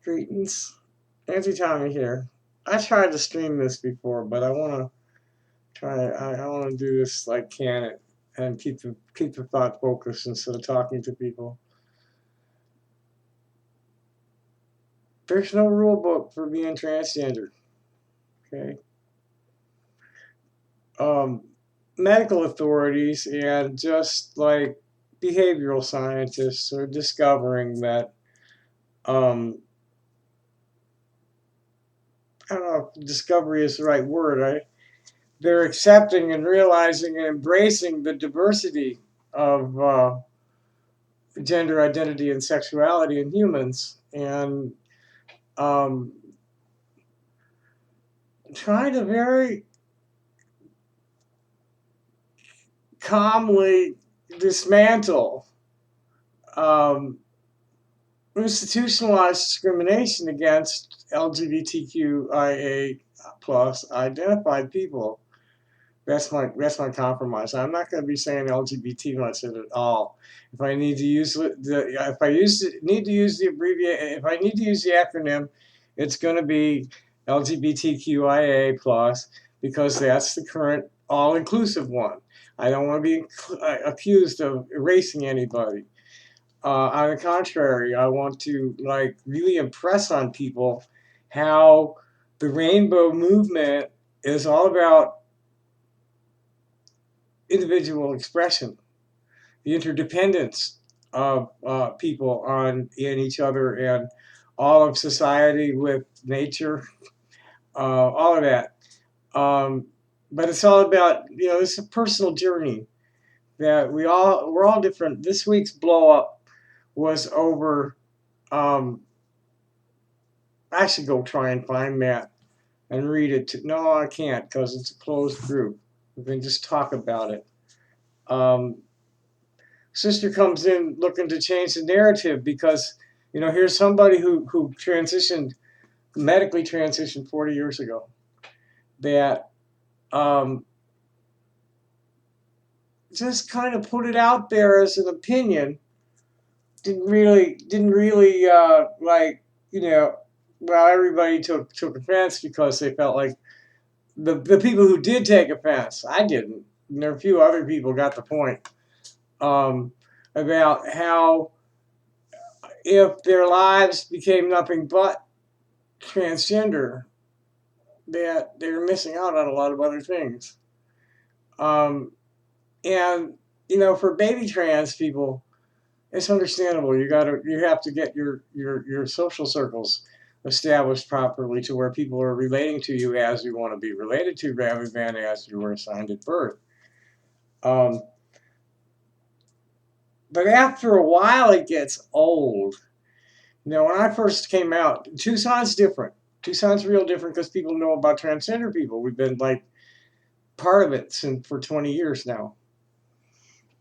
Greetings. Auntie Tommy here. I tried to stream this before, but I want to try. I want to do this like can it and keep the thought focused instead of talking to people. There's no rule book for being transgender. Okay. Um, Medical authorities and just like behavioral scientists are discovering that um, I don't know if discovery is the right word. They're accepting and realizing and embracing the diversity of gender identity and sexuality in humans, and um, trying to very calmly dismantle um, institutionalized discrimination against LGBTQIA plus identified people. That's my compromise. I'm not going to be saying LGBT much at all. If I need to use need to use the if I need to use the acronym, it's going to be LGBTQIA plus because that's the current all-inclusive one. I don't want to be accused of erasing anybody. On the contrary, I want to like really impress on people how the rainbow movement is all about individual expression, the interdependence of people in each other and all of society with nature, all of that. But it's all about it's a personal journey that we're all different. This week's blow up was over. Um, I should go try and find that and read it. No, I can't because it's a closed group. We can just talk about it. Um, Sister comes in looking to change the narrative because here's somebody who transitioned medically transitioned 40 years ago that um, just kind of put it out there as an opinion. Didn't really like well, everybody took offense because they felt like the people who did take offense, I didn't, and there are a few other people got the point, um, about how if their lives became nothing but transgender, that they're missing out on a lot of other things. Um, and for baby trans people, it's understandable. You have to get your social circles established properly to where people are relating to you as you want to be related to, rather than as you were assigned at birth. Um, but after a while, it gets old. When I first came out, Tucson's different. Tucson's real different because people know about transgender people. We've been like part of it for 20 years now.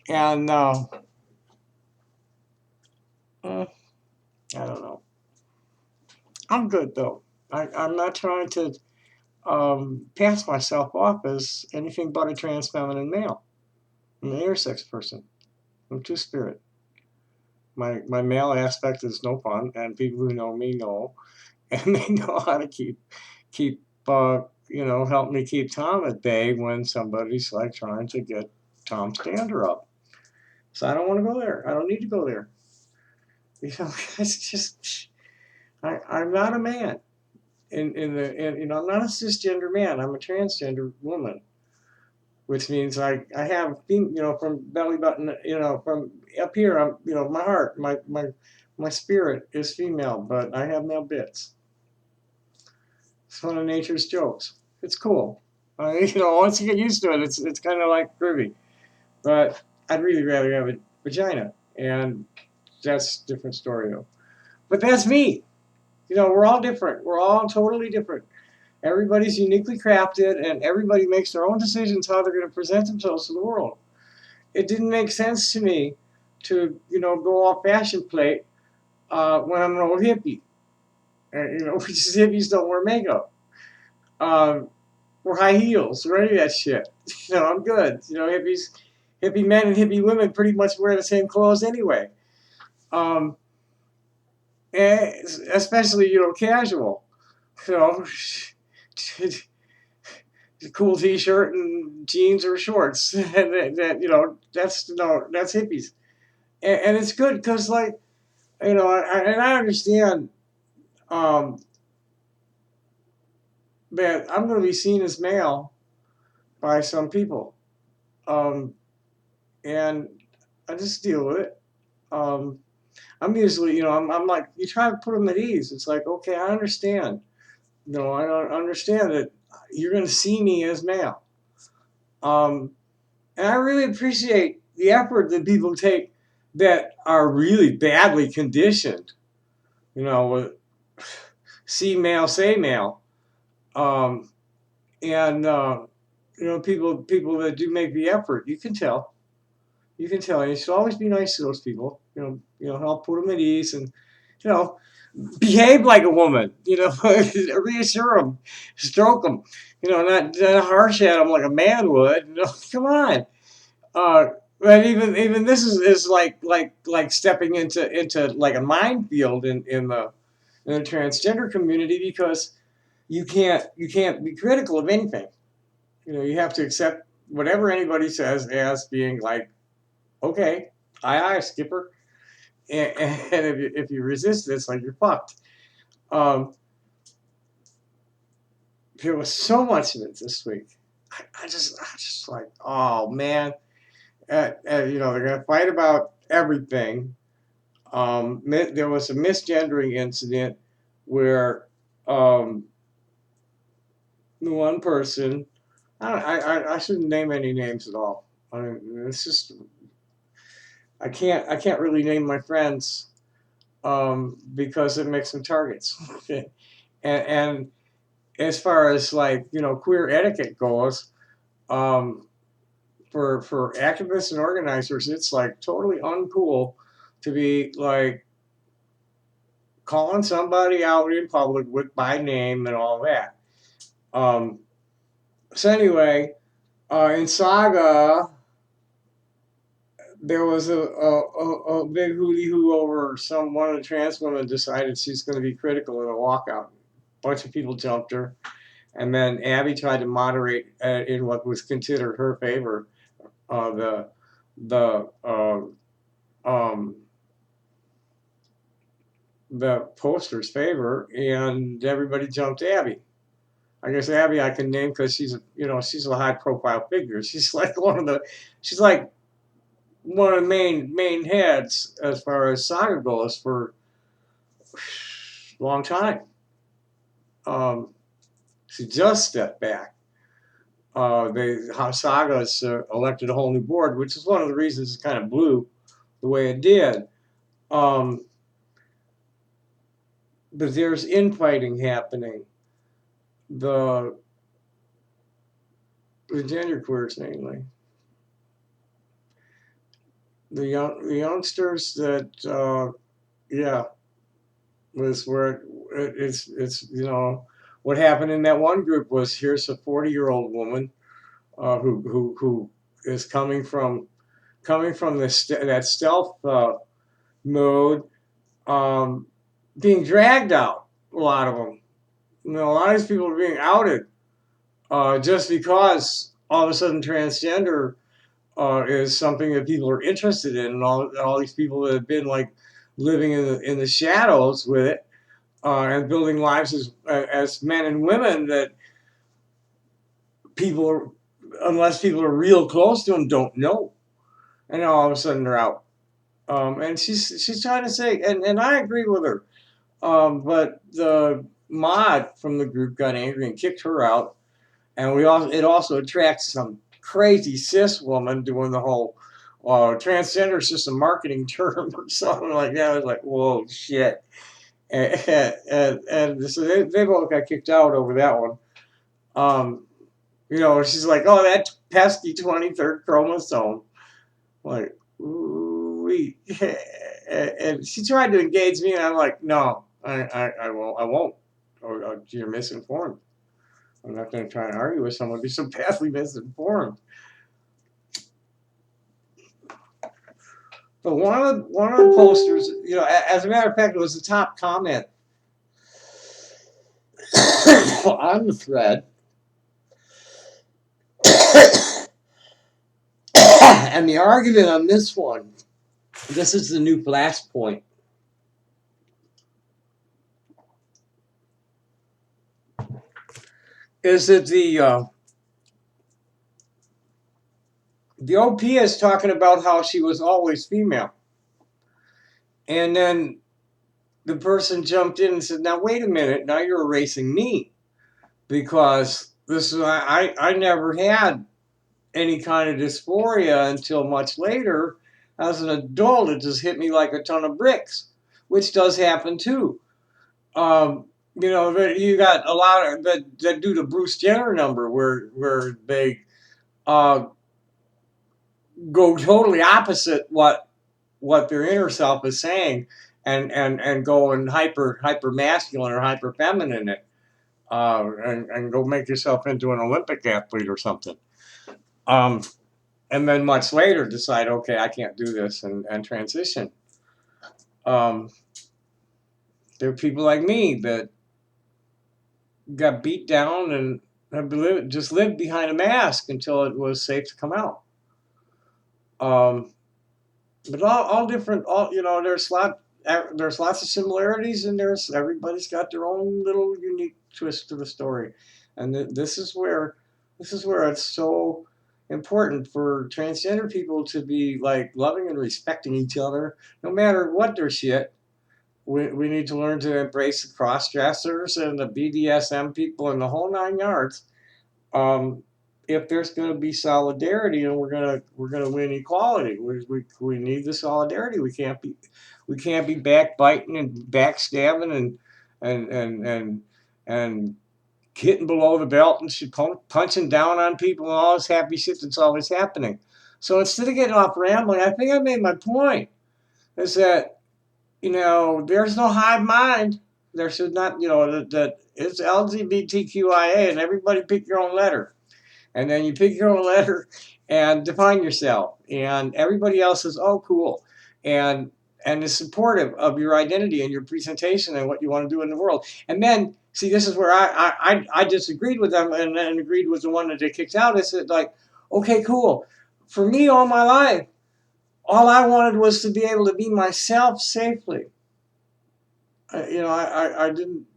And I don't know. I'm good though. I'm not trying to pass myself off as anything but a trans feminine male. I'm an intersex person. I'm two spirit. My male aspect is no fun, and people who know me know, and they know how to keep help me keep Tom at bay when somebody's like trying to get Tom Stander up. So I don't want to go there. I don't need to go there. It's just I'm not a man. I'm not a cisgender man. I'm a transgender woman, which means I have from belly button from up here. I'm my heart, my spirit is female, but I have male bits. It's one of nature's jokes. It's cool. Once you get used to it, it's kind of like groovy. But I'd really rather have a vagina, and that's a different story though. But that's me. We're all different. We're all totally different. Everybody's uniquely crafted, and everybody makes their own decisions how they're going to present themselves to the world. It didn't make sense to me to go off fashion plate when I'm an old hippie. Because hippies don't wear makeup. Um, or high heels or any of that shit. I'm good. Hippie men and hippie women pretty much wear the same clothes anyway. Um, especially casual, you know, cool T-shirt and jeans or shorts, and that's hippies, and it's good because like and I understand um, that I'm going to be seen as male by some people, um, and I just deal with it. Um, I'm usually, I'm like, you try to put them at ease. It's like, okay, I understand. No, I don't understand that you're going to see me as male. Um, and I really appreciate the effort that people take that are really badly conditioned. With see male, say male, um, and people that do make the effort. You can tell. You can tell. And you should always be nice to those people. Help put them at ease and you know behave like a woman. Reassure them, stroke them. Not harsh at them like a man would. Come on. Uh, but even this is like stepping into like a minefield in the transgender community because you can't be critical of anything. You have to accept whatever anybody says as being like okay, aye skipper, and if you resist this, like you're fucked. Um, there was so much of it this week. I just like, oh man, they're gonna fight about everything. There was a misgendering incident where um, the one person, I shouldn't name any names at all. I mean, it's just I can't really name my friends because it makes them targets. and as far as like queer etiquette goes, um, for activists and organizers, it's like totally uncool to be like calling somebody out in public with by name and all that. Um, so anyway, in Saga, there was a big hooty hoo over one of the trans women decided she's going to be critical in a walkout. A bunch of people jumped her, and then Abby tried to moderate in what was considered her favor, the um, the poster's favor, and everybody jumped Abby. I guess Abby I can name because she's a high profile figure. She's like one of the main heads as far as Saga goes for a long time. She just stepped back. Saga's elected a whole new board, which is one of the reasons it kind of blew the way it did. Um, but there's infighting happening. The genderqueers mainly. The youngsters that yeah was where it's what happened in that one group was here's a 40-year-old woman who is coming from that stealth mode, um, being dragged out. A lot of them, a lot of these people are being outed just because all of a sudden transgender is something that people are interested in, and all these people that have been like living in the shadows with it and building lives as men and women that people are, unless people are real close to them, don't know, and all of a sudden they're out. And she's trying to say, and I agree with her, but the mod from the group got angry and kicked her out, and it also attracts some crazy cis woman doing the whole transgender is just a marketing term or something like that. I was like, whoa, shit. And so they both got kicked out over that one. Um, she's like, oh, that pesky 23rd chromosome. Like, ooh, and she tried to engage me, and I'm like, no, I won't. Or you're misinformed. I'm not going to try and argue with someone who's so badly misinformed. But one of the posters, as a matter of fact, it was the top comment on the thread. And the argument on this one, this is the new flashpoint. Is that the OP is talking about how she was always female. And then the person jumped in and said, now wait a minute, now you're erasing me. Because this is I never had any kind of dysphoria until much later. As an adult, it just hit me like a ton of bricks, which does happen too. You got a lot of that do the Bruce Jenner number where they go totally opposite what their inner self is saying, and go and hyper masculine or hyper feminine it, and go make yourself into an Olympic athlete or something. And then much later decide, okay, I can't do this, and transition. There are people like me that got beat down and have just lived behind a mask until it was safe to come out. But all different, there's lots of similarities, and everybody's got their own little unique twist to the story, and this is where it's so important for transgender people to be like loving and respecting each other, no matter what their shit. We need to learn to embrace the cross dressers and the BDSM people and the whole 9 yards. If there's going to be solidarity, and we're gonna win equality, we need the solidarity. We can't be backbiting and backstabbing and hitting below the belt and punching down on people and all this happy shit that's always happening. So instead of getting off rambling, I think I made my point. Is that there's no hive mind. There should not, that it's LGBTQIA, and everybody pick your own letter. And then you pick your own letter and define yourself. And everybody else is, oh, cool. And is supportive of your identity and your presentation and what you want to do in the world. And then, see, this is where I disagreed with them and agreed with the one that they kicked out. I said, like, okay, cool. For me, all my life, all I wanted was to be able to be myself safely. I didn't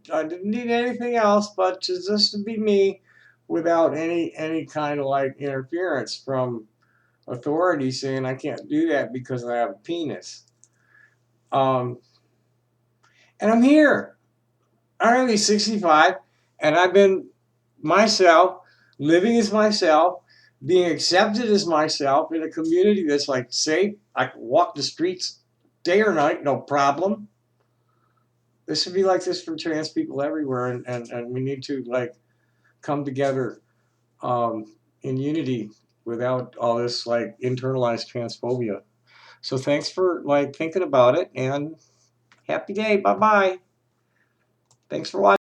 need anything else but just to be me, without any kind of like interference from authority saying I can't do that because I have a penis. And I'm here. I'm only 65, and I've been myself, living as myself, being accepted as myself in a community that's like safe. I can walk the streets day or night, no problem. This should be like this for trans people everywhere, and we need to like come together in unity without all this like internalized transphobia. So thanks for like thinking about it, and happy day. Bye bye. Thanks for watching.